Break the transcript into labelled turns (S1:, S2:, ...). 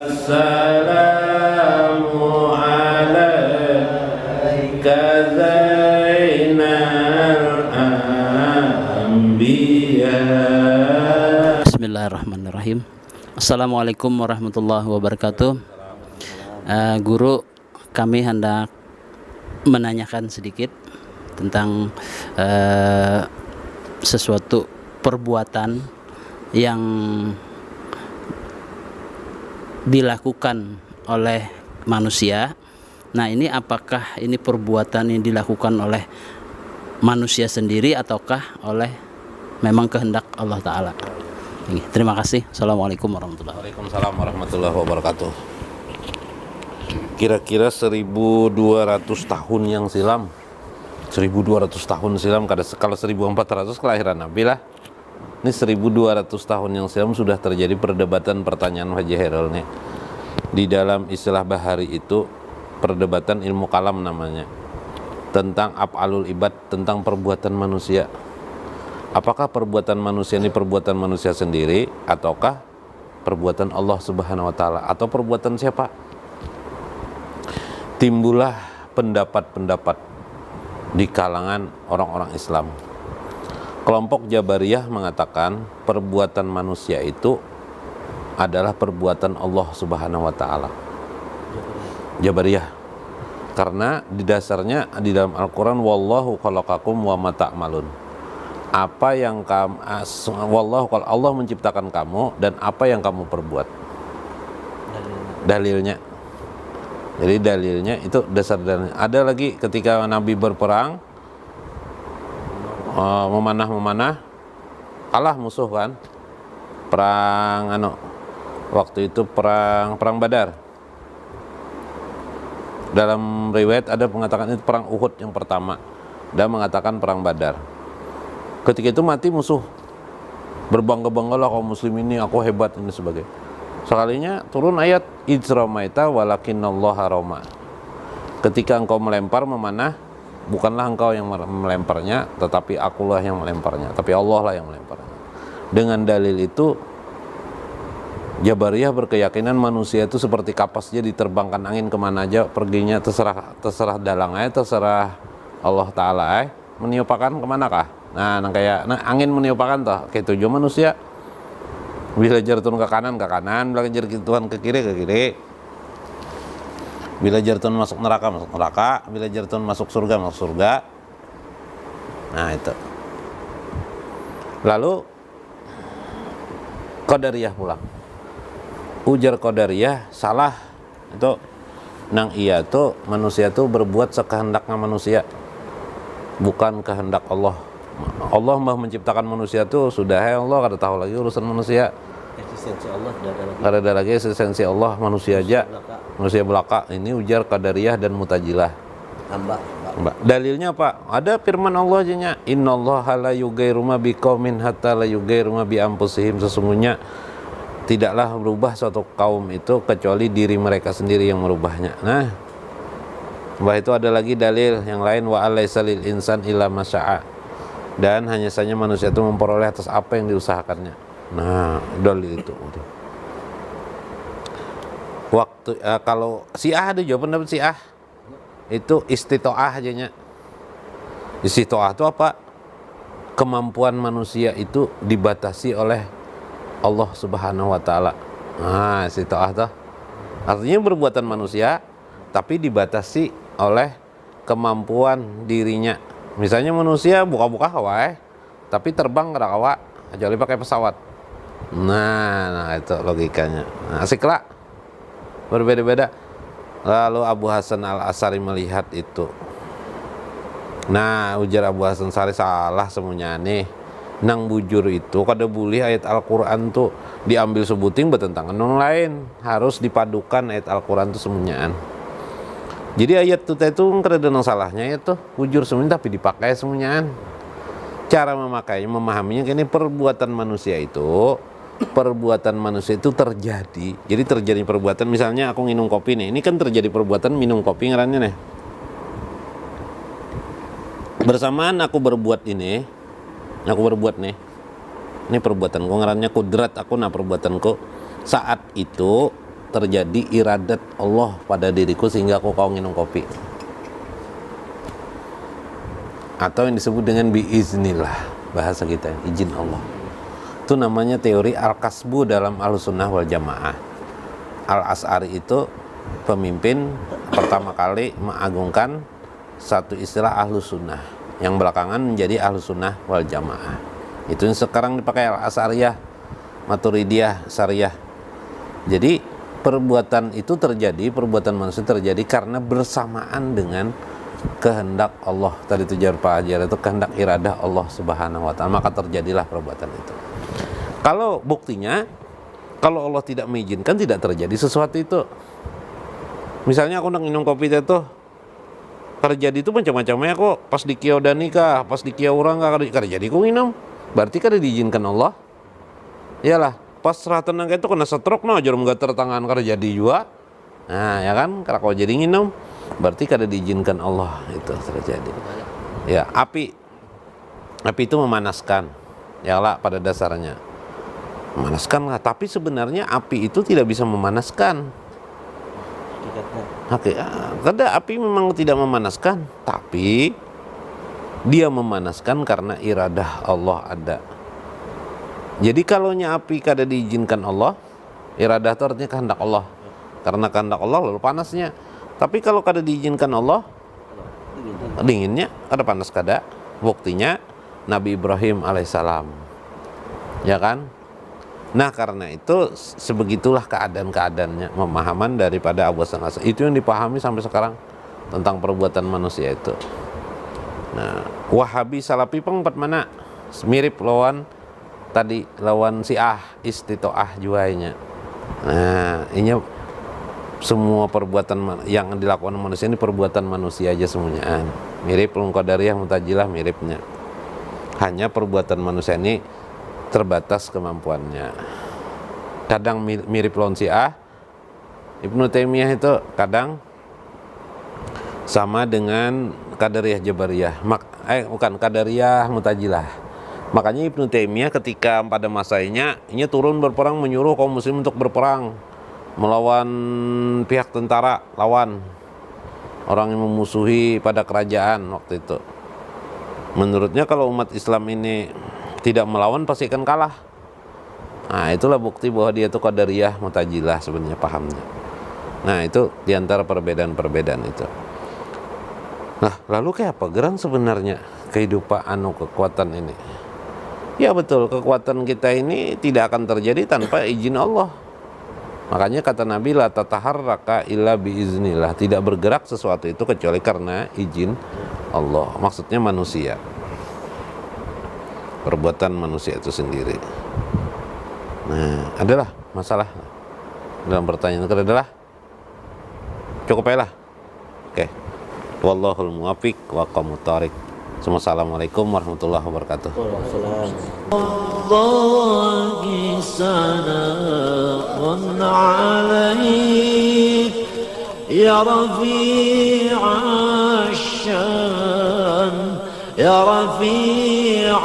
S1: Assalamu alayka zainal anbiya.
S2: Bismillahirrahmanirrahim. Assalamualaikum warahmatullahi wabarakatuh. Guru, kami hendak menanyakan sedikit tentang sesuatu perbuatan yang dilakukan oleh manusia. Nah, ini apakah ini perbuatan yang dilakukan oleh manusia sendiri ataukah oleh memang kehendak Allah Ta'ala? Terima kasih. Assalamualaikum warahmatullahi wabarakatuh.
S1: Waalaikumsalam warahmatullahi wabarakatuh. Kira-kira 1200 tahun yang silam. 1200 tahun silam, kalau 1400 kelahiran Nabi lah. Ini 1200 tahun yang silam sudah terjadi perdebatan pertanyaan Haji Herol nih. Di dalam istilah bahari itu perdebatan ilmu kalam namanya. Tentang af'alul ibad, tentang perbuatan manusia. Apakah perbuatan manusia ini perbuatan manusia sendiri ataukah perbuatan Allah Subhanahu wa taala atau perbuatan siapa? Timbullah pendapat-pendapat di kalangan orang-orang Islam. Kelompok Jabariyah mengatakan perbuatan manusia itu adalah perbuatan Allah Subhanahu wa taala. Jabariyah. Karena di dasarnya di dalam Al-Qur'an wallahu khalaqakum wa ma ta'malun. Apa yang kamu wallahu kalau Allah menciptakan kamu dan apa yang kamu perbuat. Dalilnya. Jadi dalilnya itu dasar dalilnya. Ada lagi ketika Nabi berperang memanah kalah musuh kan, perang waktu itu perang Badar. Dalam riwayat ada mengatakan itu perang Uhud yang pertama dan mengatakan perang Badar. Ketika itu mati musuh, berbangga-banggalah kaum muslim ini, aku hebat ini sebagainya. Sekalinya turun ayat ijramaita walakinallaha rama. Ketika engkau melempar memanah, bukanlah engkau yang melemparnya, tetapi akulah yang melemparnya, tapi Allah lah yang melemparnya. Dengan dalil itu Jabariyah berkeyakinan manusia itu seperti kapasnya diterbangkan angin kemana aja perginya, terserah dalang aja, terserah Allah Ta'ala meniupakan kemana kah. Nah angin meniupakan toh kayak tujuh manusia. Bila jartun ke kanan, bila jartun ke kiri. Bila jartun masuk neraka, bila jartun masuk surga. Nah itu. Lalu Qadariyah pulang. Ujar Qadariyah salah. Itu nang iya tuh manusia tuh berbuat sekehendaknya manusia, bukan kehendak Allah. Allah mah menciptakan manusia tuh sudah Allah kada tahu lagi urusan manusia.
S2: Eksistensi Allah
S1: Kada ada lagi eksistensi Allah, manusia aja. Manusia belaka. Ini ujar Qadariyah dan Mutajilah. Dalilnya apa? Ada firman Allah aja, innallaha la yughayyiru ma biqaumin hatta la yughayyiru ma bi anfusihim. Sesungguhnya tidaklah berubah suatu kaum itu kecuali diri mereka sendiri yang merubahnya. Nah, itu ada lagi dalil yang lain, wa alaysa lil insan illa ma syaa. Dan hanya saja manusia itu memperoleh atas apa yang diusahakannya. Nah, dalil itu. Waktu kalau Syiah ada jawaban dapat Syiah. Itu istitoah aja nya. Istitoah itu apa? Kemampuan manusia itu dibatasi oleh Allah Subhanahu wa taala. Nah, istitoah tuh artinya perbuatan manusia tapi dibatasi oleh kemampuan dirinya. Misalnya manusia buka-buka kawa tapi terbang kada kawa, kecuali pakai pesawat. Nah itu logikanya. Nah, asik lah. Berbeda-beda. Lalu Abu Hasan Al-Asy'ari melihat itu. Nah, ujar Abu Hasan Al-Asy'ari salah semuanya nih. Nang bujur itu kada boleh ayat Al-Qur'an tuh diambil sebuting bertentangan dengan lain. Harus dipadukan ayat Al-Qur'an tuh semuanyaan. Jadi ayat itu kada ada nang salahnya itu bujur semuanya tapi dipakai semuanyaan. Cara memakainya, memahaminya ini perbuatan manusia itu terjadi. Jadi terjadi perbuatan, misalnya aku minum kopi nih, ini kan terjadi perbuatan minum kopi ngarannya nih. Bersamaan aku berbuat nih, ini perbuatanku ngarannya kudrat aku, nah perbuatanku saat itu terjadi iradat Allah pada diriku sehingga aku kau minum kopi. Atau yang disebut dengan biiznillah, bahasa kita, izin Allah. Itu namanya teori al-kasbu dalam Ahlussunnah wal Jamaah. Al-As'ari itu pemimpin pertama kali mengagungkan satu istilah Ahlussunnah yang belakangan menjadi Ahlussunnah wal Jamaah. Itu yang sekarang dipakai Al-As'ariyah, Maturidiyah, Syariyah. Jadi perbuatan itu terjadi, perbuatan manusia terjadi karena bersamaan dengan kehendak Allah. Tadi itu jar Pak Hajar, itu kehendak iradah Allah Subhanahu wa taala, maka terjadilah perbuatan itu. Kalau buktinya, kalau Allah tidak mengizinkan, tidak terjadi sesuatu itu. Misalnya aku nak minum kopi itu, terjadi itu macam-macamnya kok. Pas di kiau dan nikah, pas di kiau orang gak terjadi aku minum. Berarti kan diizinkan Allah. Iyalah, pas seratan nangka itu kena stroke no, jarum gater tangan karena jadi juga. Nah, ya kan, karena kau jadi minum, berarti kada diizinkan Allah itu terjadi. Ya, api itu memanaskan. Ya lah, pada dasarnya memanaskan lah. Tapi sebenarnya api itu tidak bisa memanaskan. Kada, api memang tidak memanaskan, tapi dia memanaskan karena iradah Allah ada. Jadi kalaunya api kada diizinkan Allah, iradah itu artinya kehendak Allah. Karena kehendak Allah lalu panasnya. Tapi kalau kada diizinkan Allah, dinginnya, kada panas kada. Buktinya Nabi Ibrahim alaihissalam. Ya kan? Nah karena itu sebegitulah keadaan-keadaannya, pemahaman daripada Abu Hasan Asy'ari. Itu yang dipahami sampai sekarang tentang perbuatan manusia itu. Nah, Wahabi Salafi pengempat mana? Mirip lawan tadi, lawan Syiah istitoah juainya. Nah, ini semua perbuatan yang dilakukan manusia ini perbuatan manusia aja semuanya. Mirip lawan Qadariyah Mu'tazilah miripnya. Hanya perbuatan manusia ini terbatas kemampuannya. Kadang mirip lawan Syiah. Ibnu Taimiyah itu kadang sama dengan Qadariyah Jabariyah, bukan Qadariyah Mu'tazilah. Makanya Ibnu Taimiyah ketika pada masanya ini turun berperang, menyuruh kaum muslim untuk berperang melawan pihak tentara lawan orang yang memusuhi pada kerajaan waktu itu. Menurutnya kalau umat Islam ini tidak melawan pasti akan kalah. Nah, itulah bukti bahwa dia itu Qadariyah Mu'tazilah sebenarnya pahamnya. Nah, itu diantara perbedaan-perbedaan itu. Nah, lalu kayak apa geran sebenarnya kehidupan kekuatan ini? Ya betul, kekuatan kita ini tidak akan terjadi tanpa izin Allah. Makanya kata Nabi, la tataharraka illa biiznillah, tidak bergerak sesuatu itu kecuali karena izin Allah. Maksudnya manusia, perbuatan manusia itu sendiri. Nah, adalah masalah dalam pertanyaan itu adalah cukup ya lah. Oke. Wallahul muwaffiq wa aqwamut thariq. Assalamualaikum warahmatullahi wabarakatuh. Allahi sana'un 'alaik ya rafi'asyan ya rafi'asyan